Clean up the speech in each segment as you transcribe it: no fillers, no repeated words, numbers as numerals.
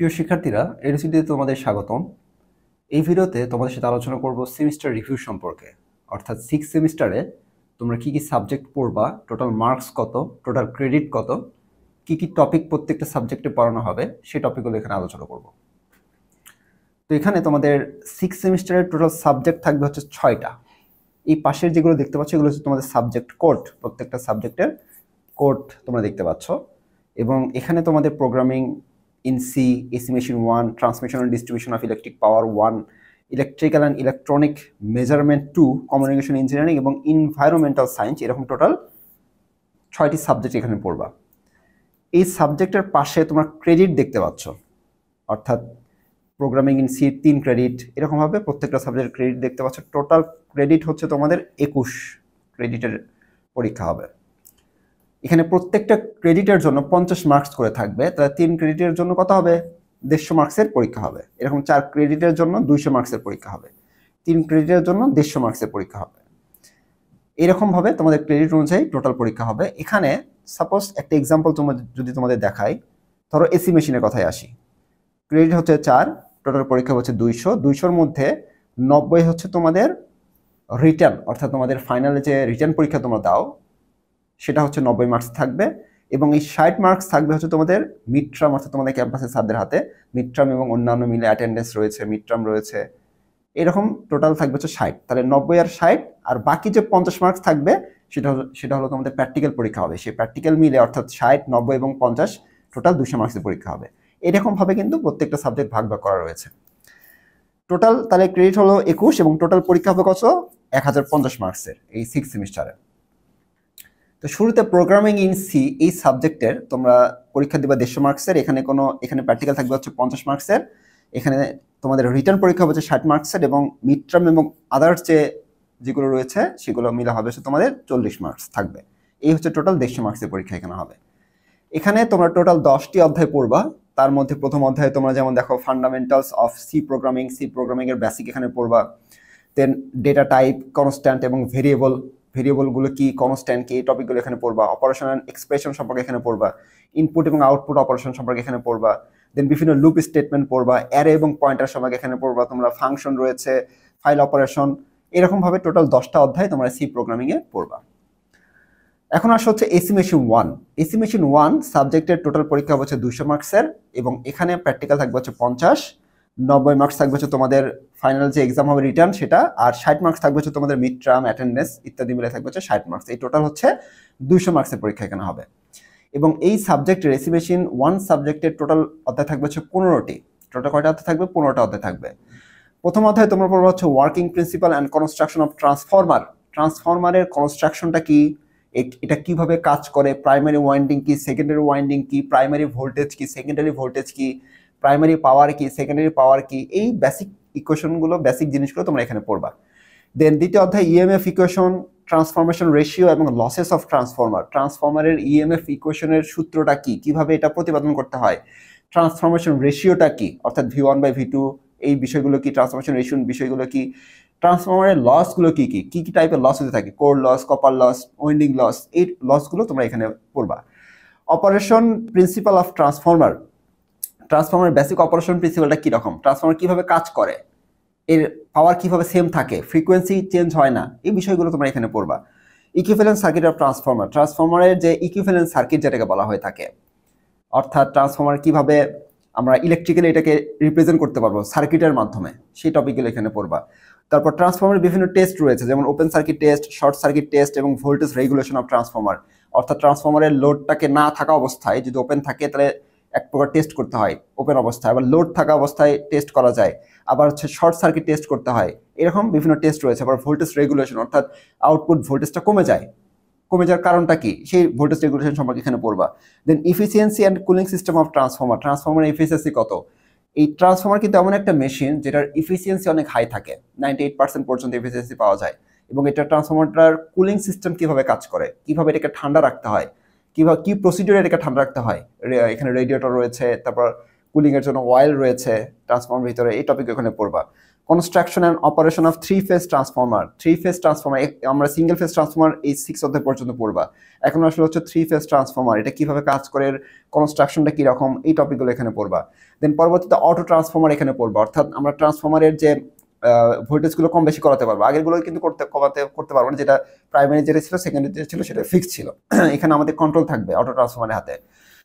প্রিয় শিক্ষার্থীরা, এডুসিটিতে তোমাদের স্বাগতম। এই ভিডিওতে তোমাদের সাথে আলোচনা করব সেমিস্টার রিভিউ সম্পর্কে। অর্থাৎ 6 সেমিস্টারে তোমরা কি কি সাবজেক্ট পড়বা, টোটাল মার্কস কত, টোটাল ক্রেডিট কত, কি কি টপিক প্রত্যেকটা সাবজেক্টে পড়ানো হবে, সেই টপিকগুলো এখানে আলোচনা করব। তো এখানে তোমাদের 6 সেমিস্টারের টোটাল সাবজেক্ট থাকবে হচ্ছে 6টা। এই পাশের যেগুলো দেখতে পাচ্ছ এগুলো হচ্ছে তোমাদের সাবজেক্ট কোড, প্রত্যেকটা সাবজেক্টের কোড তোমরা দেখতে পাচ্ছ। এবং এখানে তোমাদের programming in C, AC Machine 1, Transmission and Distribution of Electric Power 1, Electrical and Electronic Measurement 2, Communication Engineering এবং Environmental Science, এরকম টোটাল 6টি সাবজেক্ট এখানে পড়বা। এই সাবজেক্টের পাশে তোমরা ক্রেডিট দেখতে পাচ্ছ, অর্থাৎ প্রোগ্রামিং ইন সি 3 ক্রেডিট, এরকমভাবে প্রত্যেকটা সাবজেক্টের ক্রেডিট দেখতে পাচ্ছ। টোটাল ক্রেডিট হচ্ছে তোমাদের 21 ক্রেডিটের পরীক্ষা হবে। এখানে প্রত্যেকটা ক্রেডিটের জন্য 50 মার্কস করে থাকবে, তাহলে 3 ক্রেডিটের জন্য কত হবে? 150 মার্কসের পরীক্ষা হবে। এরকম 4 ক্রেডিটের জন্য 200 মার্কসের পরীক্ষা হবে, 3 ক্রেডিটের জন্য 150 মার্কসের পরীক্ষা হবে। এরকমভাবে তোমাদের ক্রেডিট অনুযায়ী টোটাল পরীক্ষা হবে। এখানে সাপোজ একটা এক্সাম্পল যদি তোমাদের দেখাই, ধরো এসি মেশিনের কথায় আসি। ক্রেডিট হচ্ছে 4, টোটাল পরীক্ষা হচ্ছে 200। 200-র মধ্যে 90 হচ্ছে তোমাদের রিটার্ন, অর্থাৎ তোমাদের ফাইনালে যে রিটার্ন পরীক্ষা তোমরা দাও সেটা হচ্ছে 90 মার্কস থাকবে। এবং এই 60 মার্কস থাকবে হচ্ছে তোমাদের মিড টার্ম, অর্থাৎ তোমাদের ক্যাম্পাসের স্যারদের হাতে মিড টার্ম এবং অন্যান্য মিলে অ্যাটেন্ডেন্স রয়েছে, মিড টার্ম রয়েছে, এরকম টোটাল থাকবে হচ্ছে 60। তাহলে 90 আর 60, আর বাকি যে 50 মার্কস থাকবে সেটা হলো তোমাদের প্র্যাকটিক্যাল পরীক্ষা হবে। সেই প্র্যাকটিক্যাল মিলে অর্থাৎ 60, 90 এবং 50 টোটাল 200 মার্কসের পরীক্ষা হবে। এরকমভাবে কিন্তু প্রত্যেকটা সাবজেক্ট ভাগ করা রয়েছে। টোটাল তাহলে ক্রেডিট হলো 21 এবং টোটাল পরীক্ষা হবে কত? 1050 মার্কসের এই 6 সেমিস্টারে। তো শুরুতে প্রোগ্রামিং ইন সি এই সাবজেক্টের তোমরা পরীক্ষা দিবা 150 মার্কসের। এখানে প্র্যাকটিক্যাল থাকবে হচ্ছে 50 মার্কসের। এখানে তোমাদের রিটার্ন পরীক্ষা হচ্ছে 60 মার্কসের এবং মিড টার্ম এবং আদার্স যেগুলো রয়েছে সেগুলো মিলে হবে হচ্ছে তোমাদের 40 মার্কস থাকবে। এই হচ্ছে টোটাল 150 মার্কসের পরীক্ষা এখানে হবে। এখানে তোমরা টোটাল 10টি অধ্যায় পড়বা। তার মধ্যে প্রথম অধ্যায়ে তোমরা যেমন দেখো ফান্ডামেন্টালস অফ সি প্রোগ্রামিং এর বেসিক এখানে পড়বা। দেন ডেটা টাইপ, কনস্ট্যান্ট এবং ভেরিয়েবলগুলো কি, কনস্ট্যান্ট কি, এই টপিকগুলো এখানে পড়বা। অপারেশন অ্যান্ড এক্সপ্রেশন সম্পর্কে এখানে পড়বা। ইনপুট এবং আউটপুট অপারেশন সম্পর্কে এখানে পড়বা। দেন বিভিন্ন লুপ স্টেটমেন্ট পড়বা। অ্যারে এবং পয়েন্টার সম্পর্কে এখানে পড়বা। তোমরা ফাংশন রয়েছে, ফাইল অপারেশন, এরকমভাবে টোটাল 10টা অধ্যায় তোমরা সি প্রোগ্রামিংয়ে পড়বা। এখন আসা হচ্ছে এসি মেশিন 1। এসি মেশিন 1 সাবজেক্টের টোটাল পরীক্ষা হচ্ছে 200 মার্কসের এবং এখানে প্র্যাকটিক্যাল থাকবে হচ্ছে 50, 90 মার্কস থাকবে হচ্ছে তোমাদের ফাইনাল যে এক্সাম হবে রিটার্ন সেটা, আর 60 মার্কস থাকবে হচ্ছে তোমাদের মিড টার্ম, অ্যাটেন্ডেন্স ইত্যাদি মিলে থাকবে হচ্ছে 60 মার্কস। এই টোটাল হচ্ছে 200 মার্কসের পরীক্ষা এখানে হবে। এবং এই সাবজেক্টের এসি মেশিন 1 সাবজেক্টের টোটাল অধ্যায় থাকবে হচ্ছে 15টি। টোটাল কয়টা অধ্যায় থাকবে? 15টা অধ্যায় থাকবে। প্রথম অধ্যায়ে তোমরা পড়বে হচ্ছে working principal and construction of transformer. ট্রান্সফরমারের কনস্ট্রাকশনটা কি, এটা কিভাবে কাজ করে, প্রাইমারি ওয়াইন্ডিং কি, সেকেন্ডারি ওয়াইন্ডিং কি, প্রাইমারি ভোল্টেজ কি, সেকেন্ডারি ভোল্টেজ কি, প্রাইমারি পাওয়ার কি, সেকেন্ডারি পাওয়ার কি, এই বেসিক ইকুয়েশনগুলো, বেসিক জিনিসগুলো তোমরা এখানে পড়বা। দেন দ্বিতীয় অধ্যায় ইএমএফ ইকুয়েশন, ট্রান্সফরমেশন রেশিও এবং লসেস অফ ট্রান্সফরমার। ট্রান্সফরমারের ইএমএফ ইকুয়েশনের সূত্রটা কি, কিভাবে এটা প্রতিপাদন করতে হয়, ট্রান্সফরমেশন রেশিওটা কি, অর্থাৎ V1/V2 এই বিষয়গুলো কি, ট্রান্সফরমেশন রেশিওর বিষয়গুলো কি, ট্রান্সফরমারের লসগুলো কি কি কি কি টাইপের লস হতে থাকে, core loss, copper loss, winding loss, এই লসগুলো তোমরা এখানে পড়বা। অপারেশন প্রিন্সিপাল অফ ট্রান্সফরমার, ট্রান্সফরমারের বেসিক অপারেশন প্রিন্সিপালটা কীরকম, ট্রান্সফরমার কীভাবে কাজ করে, এর পাওয়ার কীভাবে সেম থাকে, ফ্রিকোয়েন্সি চেঞ্জ হয় না, এই বিষয়গুলো তোমরা এখানে পড়বা। ইকুইভ্যালেন্ট সার্কিট অফ ট্রান্সফরমার, ট্রান্সফরমারের যে ইকুইভ্যালেন্ট সার্কিট যেটাকে বলা হয়ে থাকে, অর্থাৎ ট্রান্সফরমার কীভাবে আমরা ইলেকট্রিক্যালি এটাকে রিপ্রেজেন্ট করতে পারবো সার্কিটের মাধ্যমে, সেই টপিকগুলো এখানে পড়বা। তারপর ট্রান্সফরমারের বিভিন্ন টেস্ট রয়েছে, যেমন open circuit test, short circuit test এবং ভোল্টেজ রেগুলেশন অফ ট্রান্সফরমার। অর্থাৎ ট্রান্সফরমারের লোডটাকে না থাকা অবস্থায় যদি ওপেন থাকে তাহলে এক প্রকার টেস্ট করতে হয় ওপেন অবস্থায়, আবার লোড থাকা অবস্থায় টেস্ট করা যায়, আবার হচ্ছে শর্ট সার্কিট টেস্ট করতে হয়, এরকম বিভিন্ন টেস্ট রয়েছে। আবার ভোল্টেজ রেগুলেশন, অর্থাৎ আউটপুট ভোল্টেজটা কমে যাওয়ার কারণটা কি, সেই ভোল্টেজ রেগুলেশন সম্পর্কে এখানে পড়বা। Then efficiency and cooling system of transformer, ট্রান্সফরমারের ইফিসিয়েন্সি কত। এই ট্রান্সফরমার কিন্তু এমন একটা মেশিন যেটার ইফিসিয়েন্সি অনেক হাই থাকে, 98% পর্যন্ত ইফিসিয়েন্সি পাওয়া যায়। এবং এটা ট্রান্সফরমারটার কুলিং সিস্টেম কিভাবে কাজ করে, কিভাবে এটাকে ঠান্ডা রাখতে হয়, কি প্রসিডিউরে এটাকে ঠান্ডা রাখতে হয়, এখানে রেডিয়েটর রয়েছে, তারপর কুলিং এর জন্য অয়েল রয়েছে ট্রান্সফরমার ভিতরে, এই টপিক এখানে পড়বা। Construction and operation of three phase transformer. Three phase transformer, আমরা সিঙ্গেল ফেজ ট্রান্সফর্মার এই 6 অধ্যায় পর্যন্ত পড়বা। এখন আসলে হচ্ছে থ্রি ফেজ ট্রান্সফর্মার, এটা কিভাবে কাজ করে, কনস্ট্রাকশনটা কিরকম, এই টপিকগুলো এখানে পড়বা। দেন পরবর্তীতে অটো ট্রান্সফর্মার এখানে পড়বা, অর্থাৎ আমরা ট্রান্সফর্মারের যে ভোল্টেজগুলো কম বেশি করাতে পারবো, আগেরগুলো কিন্তু করতে পারবো না, যেটা প্রাইমারি যেটা ছিল সেকেন্ডারি যেটা ছিল সেটা ফিক্স ছিল। এখানে আমাদের কন্ট্রোল থাকবে অটো ট্রান্সফর্মারের হাতে।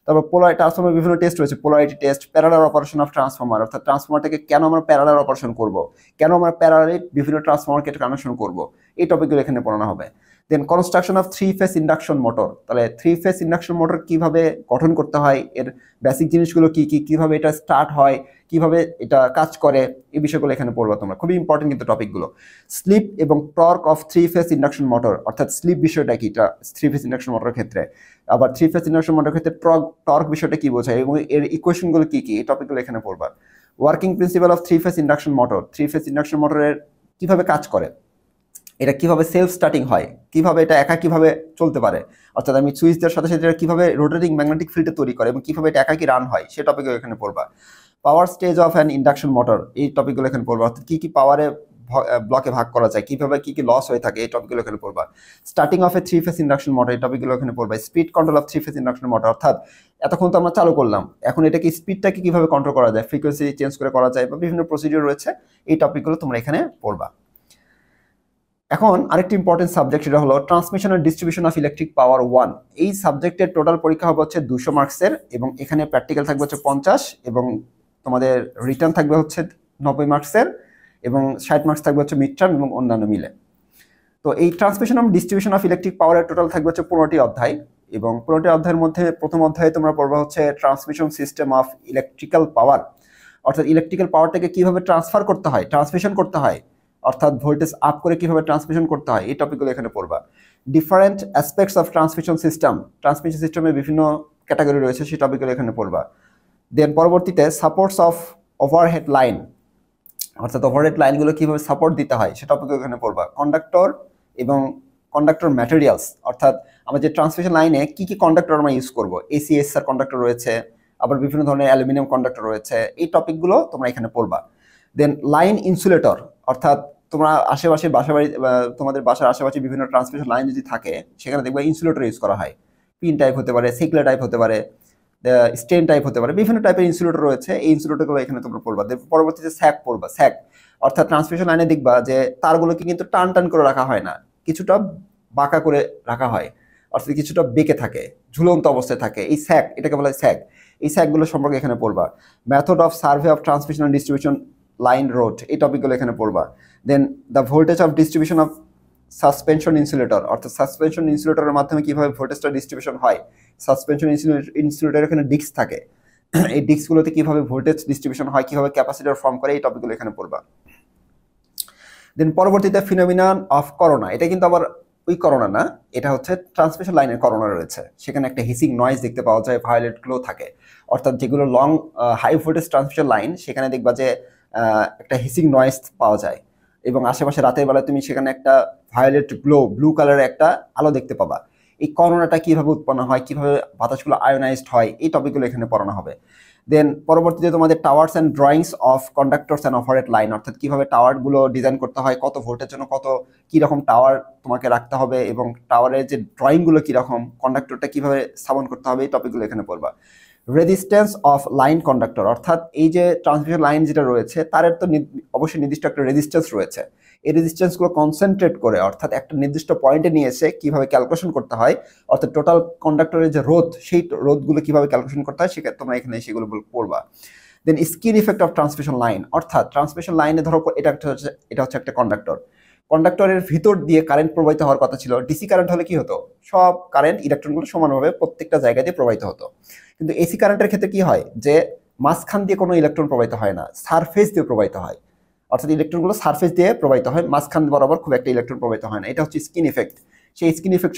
তারপর পোলার ট্রান্সফর্মার বিভিন্ন টেস্ট রয়েছে, polarity test, parallel operation of transformer, অর্থাৎ ট্রান্সফর্মারটাকে কেন আমরা প্যারালাল অপারেশন করব, কেন আমরা প্যারালালি বিভিন্ন ট্রান্সফর্মারকে কানেকশন করব, এই টপিকগুলো এখানে পড়ানো হবে। Then construction of three phase induction motor, তাহলে থ্রি ফেজ ইন্ডাকশন মোটর কিভাবে গঠন করতে হয়, এর বেসিক জিনিসগুলো কি কি, কিভাবে এটা স্টার্ট হয়, কিভাবে এটা কাজ করে, এই বিষয়গুলো এখানে পড়বা তোমরা, খুবই ইম্পর্টেন্ট কিন্তু টপিকগুলো। স্লিপ এবং torque of three phase induction motor, অর্থাৎ স্লিপ বিষয়টা কি থ্রি ফেজ ইন্ডাকশন মোটরের ক্ষেত্রে, আবার থ্রি ফেজ ইন্ডাকশন মোটরের ক্ষেত্রে টর্ক বিষয়টা কি বোঝায় এবং এর ইকুয়েশনগুলো কি কি, এই টপিকগুলো এখানে পড়বা। Working principal of three phase induction motor, three phase induction মোটরের কিভাবে কাজ করে, এটা কিভাবে সেলফ স্টার্টিং হয়, কিভাবে এটা একা কিভাবে চলতে পারে, অর্থাৎ আমি সুইচ দেওয়ার সাথে সাথে এটা কিভাবে রোটেটিং ম্যাগনেটিক ফিল্ডে তৈরি করে এবং কিভাবে এটা একাকি রান হয়, সে টপিকগুলো এখানে পড়বা। Power stage of an induction motor, এই টপিকগুলো এখানে পড়বা, অর্থাৎ কি কি পাওয়ারে ব্লকে ভাগ করা যায়, কিভাবে কি কি লস হয়ে থাকে, এই টপিকগুলো এখানে পড়বা। Starting of A three phase induction motor, এই টপিকগুলো এখানে পড়বা। Speed control of three phase induction motor, অর্থাৎ এতক্ষণ তো আমরা চালু করলাম, এখন এটাকে স্পিডটাকে কিভাবে কন্ট্রোল করা যায়, ফ্রিকোয়েন্সি চেঞ্জ করে করা যায়, বা বিভিন্ন প্রসিডিওর রয়েছে, এই টপিকগুলো তোমরা এখানে পড়বা। এখন আরেকটি ইম্পর্টেন্ট সাবজেক্ট, সেটা হলো transmission and distribution of electric power 1। এই সাবজেক্টের টোটাল পরীক্ষা হবে হচ্ছে 200 মার্কসের, এবং এখানে প্র্যাকটিক্যাল থাকবে হচ্ছে 50, এবং তোমাদের রিটার্ন থাকবে হচ্ছে 90 মার্কসের, এবং 60 মার্কস থাকবে হচ্ছে মিড টার্ম এবং অন্যান্য মিলে। তো এই ট্রান্সমিশন এবং ডিস্ট্রিবিউশন অফ ইলেকট্রিক পাওয়ারের টোটাল থাকবে হচ্ছে 15টি অধ্যায়, এবং 15টি অধ্যায়ের মধ্যে প্রথম অধ্যায়ে তোমরা পড়বা হচ্ছে transmission system of electrical power, অর্থাৎ ইলেকট্রিক্যাল পাওয়ারটাকে কিভাবে ট্রান্সফার করতে হয়, ট্রান্সমিশন করতে হয়, অর্থাৎ ভোল্টেজ আপ করে কিভাবে ট্রান্সমিশন করতে হয়, এই টপিকগুলো এখানে পড়বা। Different aspects of transmission system, transmission সিস্টেমের বিভিন্ন ক্যাটাগরি রয়েছে, সেই টপিকগুলো এখানে পড়বা। দেন পরবর্তীতে সাপোর্টস অফ ওভারহেড লাইন, অর্থাৎ ওভারহেড লাইনগুলো কিভাবে সাপোর্ট দিতে হয়, সেটা টপিকগুলো এখানে পড়বা। কন্ডাক্টর এবং কন্ডাক্টর ম্যাটেরিয়ালস, অর্থাৎ আমরা যে ট্রান্সমিশন লাইনে কি কি কন্ডাক্টর আমরা ইউজ করবো, এসিএসআর কন্ডাক্টর রয়েছে, আবার বিভিন্ন ধরনের অ্যালুমিনিয়াম কন্ডাক্টর রয়েছে, এই টপিকগুলো তোমরা এখানে পড়বা। দেন লাইন ইনসুলেটর, অর্থাৎ তোমরা আশেপাশে বাসাবাড়ি, তোমাদের বাসার আশেপাশে বিভিন্ন ট্রান্সমিশন লাইন যদি থাকে, সেখানে দেখবে ইনসুলেটর ইউজ করা হয়, পিন টাইপ হতে পারে, সিকলা টাইপ হতে পারে, স্টেন টাইপ হতে পারে, বিভিন্ন টাইপের ইনসুলেটর রয়েছে, এই ইনসুলেটরগুলো এখানে তোমরা পড়বা। পরবর্তীতে স্যাক পড়বা। স্যাক অর্থাৎ ট্রান্সমিশন লাইনে দেখবা যে তারগুলোকে কিন্তু টান টান করে রাখা হয় না, কিছুটা বাঁকা করে রাখা হয়, অর্থাৎ কিছুটা বেঁকে থাকে, ঝুলন্ত অবস্থায় থাকে, এই স্যাক, এটাকে বলা হয় স্যাক। এই স্যাকগুলো সম্পর্কে এখানে পড়বা। Method of survey of transmission and distribution line road, এই টপিকগুলো এখানে পড়বা। Then the voltage of distribution of suspension insulator, অর্থাৎ সাসপেনশন ইনসুলেটরের মাধ্যমে কিভাবে ভোল্টেজটা ডিস্ট্রিবিউশন হয়, সাসপেনশন ইনসুলেটরের এখানে ডিস্ক থাকে, এই ডিস্কগুলোতে কিভাবে ভোল্টেজ ডিস্ট্রিবিউশন হয়, কিভাবে ক্যাপাসিটর ফর্ম করে, এই টপিকগুলো এখানে পড়বা। দেন পরবর্তীতে ফিনোমিনন অফ করোনা, এটা কিন্তু আবার ওই করোনা না, এটা হচ্ছে ট্রান্সমিশন লাইনের করোনা রয়েছে, সেখানে একটা হিসিং নয়েজ দেখতে পাওয়া যায়, ভায়োলেট গ্লো থাকে, অর্থাৎ যেগুলো long high voltage transmission line, সেখানে দেখবা যে একটা হিসিং নয়েজ পাওয়া যায়, এবং আশেপাশে রাতের বেলা তুমি সেখানে একটা ভায়োলেট গ্লো, ব্লু কালারের একটা আলো দেখতে পাবা। এই করোনাটা কিভাবে উৎপন্ন হয়, কিভাবে বাতাসগুলো আয়োনাইজড হয়, এই টপিকগুলো এখানে পড়ানো হবে। দেন পরবর্তীতে তোমাদের towers and drawings of কন্ডাক্টরস and overhead line, অর্থাৎ কিভাবে টাওয়ারগুলো ডিজাইন করতে হয়, কত ভোল্টের জন্য কত কীরকম টাওয়ার তোমাকে রাখতে হবে, এবং টাওয়ারের যে ড্রয়িংগুলো কীরকম, কন্ডাক্টরটা কিভাবে স্থাপন করতে হবে, এই টপিকগুলো এখানে পড়বা। রেজিস্ট্যান্স অফ লাইন কন্ডাক্টর, অর্থাৎ এই যে ট্রান্সমিশন লাইন যেটা রয়েছে তার তো অবশ্যই নির্দিষ্ট একটা রেজিস্ট্যান্স রয়েছে, এই রেজিস্ট্যান্সগুলো কনসেন্ট্রেট করে, অর্থাৎ একটা নির্দিষ্ট পয়েন্টে নিয়ে এসে কীভাবে ক্যালকুলেশন করতে হয়, অর্থাৎ টোটাল কন্ডাক্টরের যে রোধ, সেই রোধগুলো কীভাবে ক্যালকুলেশন করতে হয়, সেটা তোমরা এখানে সেগুলো পড়বা। Then skin effect of transmission line, অর্থাৎ ট্রান্সমিশন লাইনে ধরো এটা হচ্ছে একটা কন্ডাক্টর, কন্ডাক্টরের ভিতর দিয়ে কারেন্ট প্রবাহিত হওয়ার কথা ছিল, ডিসি কারেন্ট হলে কি হতো, সব কারেন্ট ইলেকট্রনগুলো সমানভাবে প্রত্যেকটা জায়গা দিয়ে প্রবাহিত হতো, কিন্তু এসি কারেন্টের ক্ষেত্রে কি হয় যে মাঝখান দিয়ে কোনো ইলেকট্রন প্রবাহিত হয় না, সারফেস দিয়ে প্রবাহিত হয়, অর্থাৎ ইলেকট্রনগুলো সারফেস দিয়ে প্রবাহিত হয়, মাঝখান বরাবর খুব একটা ইলেকট্রন প্রবাহিত হয় না, এটা হচ্ছে স্কিন ইফেক্ট। সেই স্কিন ইফেক্ট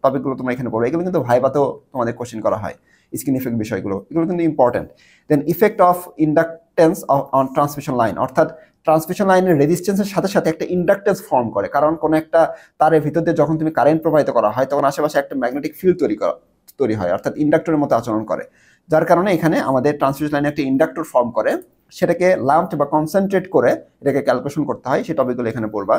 টপিকগুলো তোমরা এখানে পড়বে, এগুলো কিন্তু ভাইবাতেও তোমাদের কোশ্চেন করা হয়, স্কিন ইফেক্ট বিষয়গুলো, এগুলো কিন্তু important. Then effect of inductance on transmission line, অর্থাৎ ট্রান্সমিশন লাইনের রেজিস্ট্যান্সের সাথে সাথে একটা ইন্ডাকটেন্স ফর্ম করে, কারণ কোনো একটা তারের ভিতর দিয়ে যখন তুমি কারেন্ট প্রবাহিত করা হয় তখন আশেপাশে একটা ম্যাগনেটিক ফিল্ড তৈরি হয়, অর্থাৎ ইন্ডাক্টরের মতো আচরণ করে, যার কারণে এখানে আমাদের ট্রান্সমিশন লাইনে একটা ইন্ডাক্টর ফর্ম করে, সেটাকে লাম্পড বা কনসেন্ট্রেট করে এটাকে ক্যালকুলেশন করতে হয়, সেই টপিকগুলো এখানে পড়বা।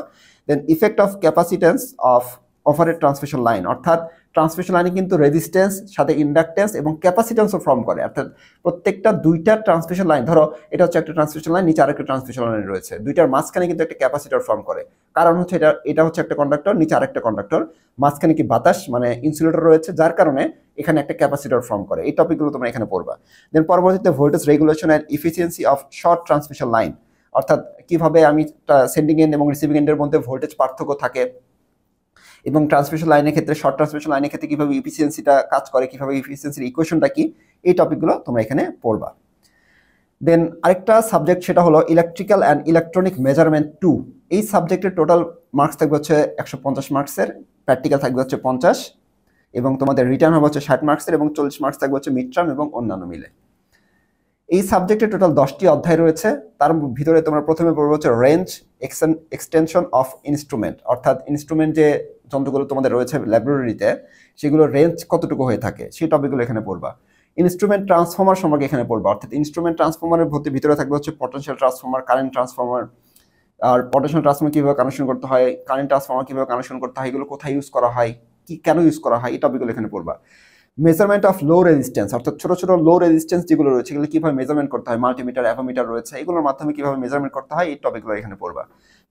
Then effect of capacitance of overhead transmission line, অর্থাৎ ট্রান্সমিশন লাইনে কিন্তু রেজিস্ট্যান্স সাথে ইন্ডাকটেন্স এবং ক্যাপাসিটেন্সও ফর্ম করে, অর্থাৎ প্রত্যেকটা দুইটা ট্রান্সমিশন লাইন, ধরো এটা হচ্ছে একটা ট্রান্সমিশন লাইন, নিচে আরেকটা ট্রান্সমিশন লাইন রয়েছে, দুইটার মাঝখানে কিন্তু একটা ক্যাপাসিটর ফর্ম করে। কারণ হচ্ছে এটা হচ্ছে একটা কন্ডাক্টর, নিচে আরেকটা কন্ডাক্টর, মাঝখানে কি বাতাস মানে ইনসুলেটর রয়েছে, যার কারণে এখানে একটা ক্যাপাসিটর ফর্ম করে। এই টপিকগুলো তোমরা এখানে পড়বা। দেন পরবর্তীতে voltage regulation and efficiency of short transmission line, অর্থাৎ কিভাবে আমি সেন্ডিং এন্ড এবং রিসিভিং এন্ডের মধ্যে ভোল্টেজ পার্থক্য থাকে, এবং ট্রান্সমিশন লাইনের ক্ষেত্রে শর্ট ট্রান্সমিশন লাইনের ক্ষেত্রে কিভাবে ইফিসিয়েন্সিটা কাজ করে, কিভাবে ইফিসিয়েন্সির ইকুয়েশনটা কি, এই টপিকগুলো তোমরা এখানে পড়বা। দেন আরেকটা সাবজেক্ট সেটা হলো ইলেকট্রিক্যাল অ্যান্ড ইলেকট্রনিক মেজারমেন্ট 2। এই সাবজেক্টের টোটাল মার্কস থাকবে হচ্ছে 150 মার্কসের, প্র্যাকটিক্যাল থাকবে হচ্ছে 50, এবং তোমাদের রিটার্ন হবে হচ্ছে 60 মার্কসের, এবং 40 মার্কস থাকবে হচ্ছে মিড টার্ম এবং অন্যান্য মিলে। এই সাবজেক্টে টোটাল 10টি অধ্যায় রয়েছে। তার ভিতরে তোমরা প্রথমে পড়বে হচ্ছে রেঞ্জ এক্সটেনশন অফ ইনস্ট্রুমেন্ট, অর্থাৎ ইনস্ট্রুমেন্ট যে যন্ত্রগুলো তোমাদের রয়েছে ল্যাবরেটরিতে সেগুলো রেঞ্জ কতটুকু হয়ে থাকে সেই টপিকগুলো এখানে পড়বা। ইনস্ট্রুমেন্ট ট্রান্সফর্মার সম্পর্কে এখানে পড়বা, অর্থাৎ ইনস্ট্রুমেন্ট ট্রান্সফর্মারের ভিতরে থাকবে হচ্ছে পটেনশিয়াল ট্রান্সফর্মার, কারেন্ট ট্রান্সফর্মার, আর পটেনশিয়াল ট্রান্সফর্মার কীভাবে কানেকশন করতে হয়, কারেন্ট ট্রান্সফর্মার কীভাবে কানেকশন করতে হয়, এগুলো কোথায় ইউজ করা হয়, কি কেন ইউজ করা হয়, এই টপিকগুলো এখানে পড়বা। মেজারমেন্ট অফ লো রেজিস্ট্যান্স, অর্থাৎ ছোট ছোট লো রেজিস্ট্যান্স যেগুলো রয়েছে এগুলো কিভাবে মেজারমেন্ট করতে হয়, মাল্টিমিটার অ্যাভোমিটার রয়েছে, এগুলোর মাধ্যমে কিভাবে মেজারমেন্ট করতে হয় এই টপিকগুলো এখানে পড়বা।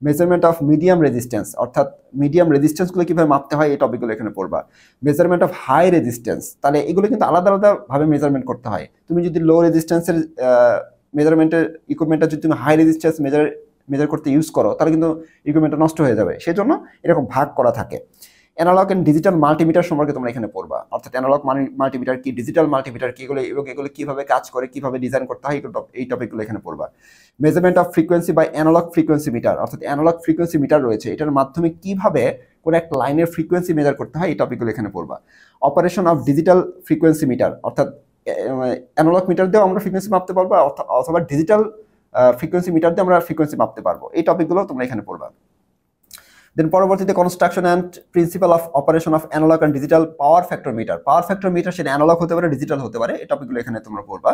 মেজারমেন্ট অফ মিডিয়াম রেজিস্ট্যান্স, অর্থাৎ মিডিয়াম রেজিস্ট্যান্সগুলো কিভাবে মাপতে হয় এই টপিকগুলো এখানে পড়বা। মেজারমেন্ট অফ হাই রেজিস্ট্যান্স, তাহলে এগুলো কিন্তু আলাদা আলাদা ভাবে মেজারমেন্ট করতে হয়। তুমি যদি লো রেজিস্ট্যান্সের মেজারমেন্টের ইকুইপমেন্টটা যদি তুমি হাই রেজিস্ট্যান্স মেজার করতে ইউজ করো তাহলে কিন্তু ইকুইপমেন্টটা নষ্ট হয়ে যাবে, সেজন্য এরকম ভাগ করা থাকে। অ্যানালগ এন্ড ডিজিটাল মাল্টিমিটার সম্পর্কে তোমরা এখানে পড়বা, অর্থাৎ অ্যানালগ মাল্টিমিটার কি, ডিজিটাল মাল্টিমিটার কি, এগুলো কিভাবে কাজ করে, কিভাবে ডিজাইন করতে হয়, এই টপিকগুলো এখানে পড়বা। Measurement of frequency by analog frequency meter, অর্থাৎ অ্যানালগ ফ্রিকোয়েন্সি মিটার রয়েছে, এটার মাধ্যমে কিভাবে কোনো একটা লাইনের ফ্রিকোয়েন্সি মেজার করতে হয় এই টপিকগুলো এখানে পড়বা। Operation of digital frequency meter, অর্থাৎ অ্যানালগ মিটার দিয়েও আমরা ফ্রিকোয়েন্সি মাপতে পারবো, অথবা ডিজিটাল ফ্রিকোয়েন্সি মিটার দিয়ে আমরা ফ্রিকোয়েন্সি মাপতে পারবো, এই টপিকগুলো তোমরা এখানে পড়বা। দেন পরবর্তীতে construction and principle of operation of analog and digital power factor meter. Power factor meter সেটা অ্যানালগ হতে পারে, ডিজিটাল হতে পারে, এই টপিকগুলো এখানে তোমরা পড়বা।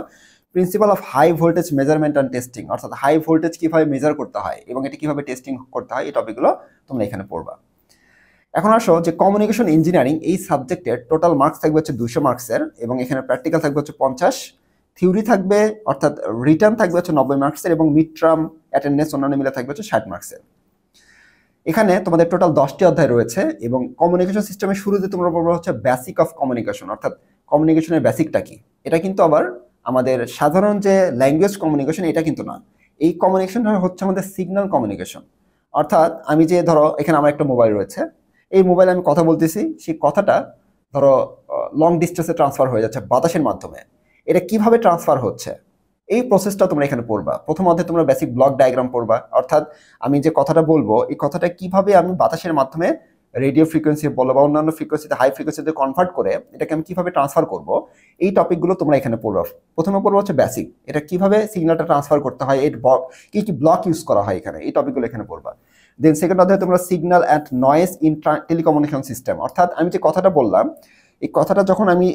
Principle of high voltage measurement and testing, অর্থাৎ হাই ভোল্টেজ কিভাবে মেজার করতে হয় এবং এটি কিভাবে টেস্টিং করতে হয় এই টপিকগুলো তোমরা এখানে পড়বা। এখন আসো যে কমিউনিকেশন ইঞ্জিনিয়ারিং এই সাবজেক্টের টোটাল মার্কস থাকবে হচ্ছে 200 মার্কসের, এবং এখানে প্র্যাকটিক্যাল থাকবে হচ্ছে 50, থিওরি থাকবে অর্থাৎ রিটার্ন থাকবে হচ্ছে 90 মার্কসের, এবং মিড টার্ম অ্যাটেন্ডেন্স অন্যান্য মিলে থাকবে হচ্ছে 60 মার্কসের। এখানে তোমাদের টোটাল 10টি অধ্যায় রয়েছে, এবং কমিউনিকেশন সিস্টেমের শুরুতে তোমরা পড়বে হচ্ছে বেসিক অফ কমিউনিকেশন, অর্থাৎ কমিউনিকেশনের বেসিকটা কি। এটা কিন্তু আবার আমাদের সাধারণ যে ল্যাঙ্গুয়েজ কমিউনিকেশন এটা কিন্তু না, এই কমিউনিকেশনটা হচ্ছে আমাদের সিগন্যাল কমিউনিকেশন। অর্থাৎ আমি যে ধরো এখানে আমার একটা মোবাইল রয়েছে, এই মোবাইলে আমি কথা বলতেছি, সেই কথাটা ধরো লং ডিস্টেন্সে ট্রান্সফার হয়ে যাচ্ছে বাতাসের মাধ্যমে, এটা কিভাবে ট্রান্সফার হচ্ছে এই প্রসেসটা তোমরা এখানে পড়বা। প্রথম অধ্যায়ে তোমরা বেসিক ব্লক ডায়াগ্রাম পড়বা, অর্থাৎ আমি যে কথাটা বলবো এই কথাটা কিভাবে আমি বাতাসের মাধ্যমে রেডিও ফ্রিকোয়েন্সি বলো বা অন্যান্য ফ্রিকোয়েন্সিতে হাই ফ্রিকোয়েন্সিতে কনভার্ট করে এটাকে আমি কিভাবে ট্রান্সফার করব, এই টপিকগুলো তোমরা এখানে পড়বা। প্রথমে পড়বো হচ্ছে বেসিক, এটা কিভাবে সিগন্যালটা ট্রান্সফার করতে হয়, এর কি কি ব্লক ইউজ করা হয় এখানে, এই টপিকগুলো এখানে পড়বা। দেন সেকেন্ড অধ্যায়ে তোমরা signal and noise in telecommunication system, অর্থাৎ আমি যে কথাটা বললাম এই কথাটা যখন আমি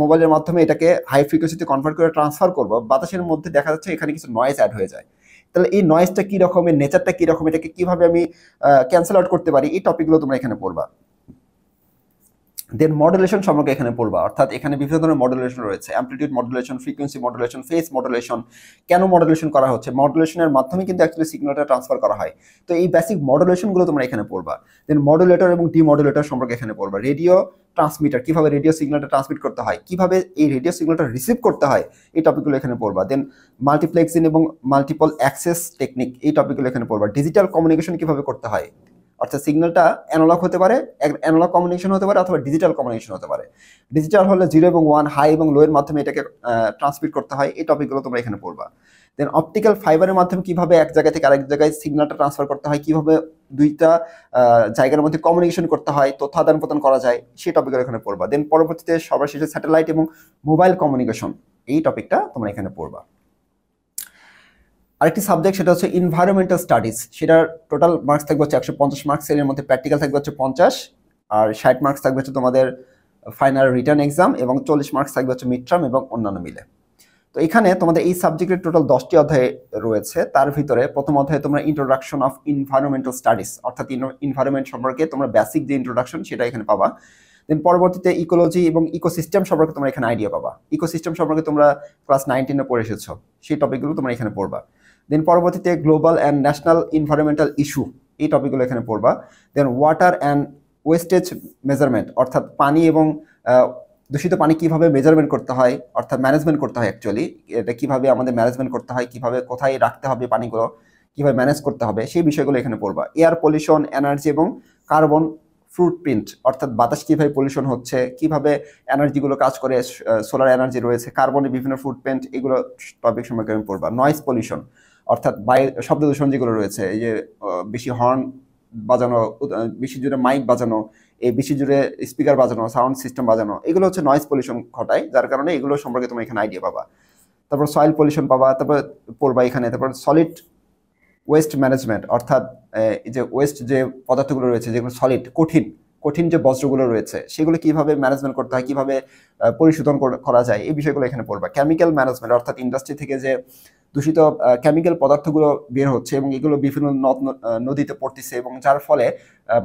মোবাইলের মাধ্যমে এটাকে হাই ফ্রিকোয়েন্সিতে কনভার্ট করে ট্রান্সফার করব, বাতাসের মধ্যে দেখা যাচ্ছে এখানে কিছু নয়েজ অ্যাড হয়ে যায়, তাহলে এই নয়েজটা কী রকমের, নেচারটা কী রকম, এটাকে কীভাবে আমি ক্যান্সেল আউট করতে পারি, এই টপিকগুলো তোমরা এখানে পড়বা। দেন মডুলেশন সম্পর্কে এখানে পড়বা, অর্থাৎ এখানে বিভিন্ন ধরনের মডুলেশন রয়েছে, amplitude modulation, frequency modulation, phase modulation, কেন মডুলেশন করা হচ্ছে, মডুলেশনের মাধ্যমে কিন্তু অ্যাকচুয়ালি সিগন্যালটা ট্রান্সফার করা হয়, তো এই বেসিক মডুলেশনগুলো তোমরা এখানে পড়বা। দেন মডুলেটর এবং ডিমডুলেটর সম্পর্কে এখানে পড়বা। রেডিও ট্রান্সমিটার, কিভাবে রেডিও সিগন্যালটা ট্রান্সমিট করতে হয়, কিভাবে এই রেডিও সিগন্যালটা রিসিভ করতে হয়, এই টপিকগুলো এখানে পড়বা। দেন মাল্টিপ্লেক্সিং এবং মাল্টিপল অ্যাক্সেস টেকনিক, এই টপিকগুলো এখানে পড়বা। ডিজিটাল কমিউনিকেশন কিভাবে করতে হয়, অর্থাৎ সিগন্যালটা অ্যানালগ হতে পারে, অ্যানালগ কমিউনিকেশন হতে পারে, অথবা ডিজিটাল কমিউনিকেশন হতে পারে। ডিজিটাল হলে 0 এবং 1, হাই এবং লো এর মাধ্যমে এটাকে ট্রান্সমিট করতে হয়, এই টপিকগুলো তোমরা এখানে পড়বা। দেন অপটিক্যাল ফাইবারের মাধ্যমে কিভাবে এক জায়গা থেকে আরেক জায়গায় সিগন্যালটা ট্রান্সফার করতে হয়, কিভাবে দুইটা জায়গার মধ্যে কমিউনিকেশন করতে হয়, তথ্য আদান প্রদান করা যায়, সেই টপিকগুলো এখানে পড়বা। দেন পরবর্তীতে সবার শেষে স্যাটেলাইট এবং মোবাইল কমিউনিকেশন, এই টপিকটা তোমরা এখানে পড়বা। আরেকটি সাবজেক্ট সেটা হচ্ছে এনভায়রনমেন্টাল স্টাডিজ, সেটার টোটাল মার্কস থাকবে হচ্ছে 150 মার্কসের, এর মধ্যে প্র্যাকটিক্যাল থাকবে হচ্ছে 50, আর 60 মার্কস থাকবে হচ্ছে তোমাদের ফাইনাল রিটার্ন এক্সাম, এবং 40 মার্কস থাকবে হচ্ছে মিড টার্ম এবং অন্যান্য মিলে। তো এখানে তোমাদের এই সাবজেক্টের টোটাল 10টি অধ্যায় রয়েছে। তার ভিতরে প্রথম অধ্যায়ে তোমরা ইন্ট্রোডাকশন অফ এনভায়রনমেন্টাল স্টাডিজ অর্থাৎ এনভায়রনমেন্ট সম্পর্কে তোমরা বেসিক যে ইন্ট্রোডাকশন সেটা এখানে পাবা। দেন পরবর্তীতে ইকোলজি এবং ইকোসিস্টেম সম্পর্কে তোমরা এখানে আইডিয়া পাবা। ইকোসিস্টেম সম্পর্কে তোমরা ক্লাস 9-10 পড়ে এসেছো, সেই টপিকগুলো তোমরা এখানে পড়বা। দেন পরবর্তীতে global and national environmental issue, এই টপিকগুলো এখানে পড়বা। দেন ওয়াটার অ্যান্ড ওয়েস্টেজ মেজারমেন্ট অর্থাৎ পানি এবং দূষিত পানি কিভাবে মেজারমেন্ট করতে হয় অর্থাৎ ম্যানেজমেন্ট করতে হয়, অ্যাকচুয়ালি এটা কিভাবে আমাদের ম্যানেজমেন্ট করতে হয়, কিভাবে কোথায় রাখতে হবে পানিগুলো, কিভাবে ম্যানেজ করতে হবে, সেই বিষয়গুলো এখানে পড়বা। এয়ার পলিউশন, এনার্জি এবং কার্বন ফুটপ্রিন্ট অর্থাৎ বাতাস কিভাবে পলিউশন হচ্ছে, কিভাবে এনার্জিগুলো কাজ করে, সোলার এনার্জি রয়েছে, কার্বনের বিভিন্ন ফুটপ্রিন্ট, এগুলো টপিক সম্পর্কে আমি পড়বা। নয়েজ পলিউশন অর্থাৎ শব্দ দূষণ যেগুলো রয়েছে, এই যে বেশি হর্ন বাজানো, বেশি জুড়ে মাইক বাজানো, এই বেশি জুড়ে স্পিকার বাজানো, সাউন্ড সিস্টেম বাজানো, এগুলো হচ্ছে নয়েজ পলিউশন ঘটায়, যার কারণে এগুলো সম্পর্কে তুমি এখানে আইডিয়া পাবা। তারপর সয়েল পলিউশন পাবা, তারপর পড়বা এখানে। তারপর সলিড ওয়েস্ট ম্যানেজমেন্ট অর্থাৎ এই যে ওয়েস্ট যে পদার্থগুলো রয়েছে, যেগুলো সলিড কঠিন কঠিন যে বজ্রগুলো রয়েছে, সেগুলো কিভাবে ম্যানেজমেন্ট করতে হয়, কিভাবে পরিশোধন করা যায়, এই বিষয়গুলো এখানে পড়বা। কেমিক্যাল ম্যানেজমেন্ট অর্থাৎ ইন্ডাস্ট্রি থেকে যে দূষিত কেমিক্যাল পদার্থগুলো বের হচ্ছে এবং এগুলো বিভিন্ন নদীতে পড়তেছে এবং যার ফলে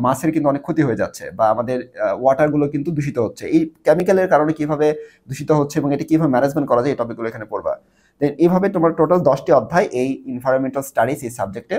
মাছের কিন্তু অনেক ক্ষতি হয়ে যাচ্ছে বা আমাদের ওয়াটারগুলো কিন্তু দূষিত হচ্ছে, এই কেমিক্যালের কারণে কিভাবে দূষিত হচ্ছে এবং এটা কিভাবে ম্যানেজমেন্ট করা যায়, এই টপিকগুলো এখানে পড়বা। দেন এইভাবে তোমার টোটাল 10টি অধ্যায় এই এনভায়রনমেন্টাল স্টাডিজ এই সাবজেক্টে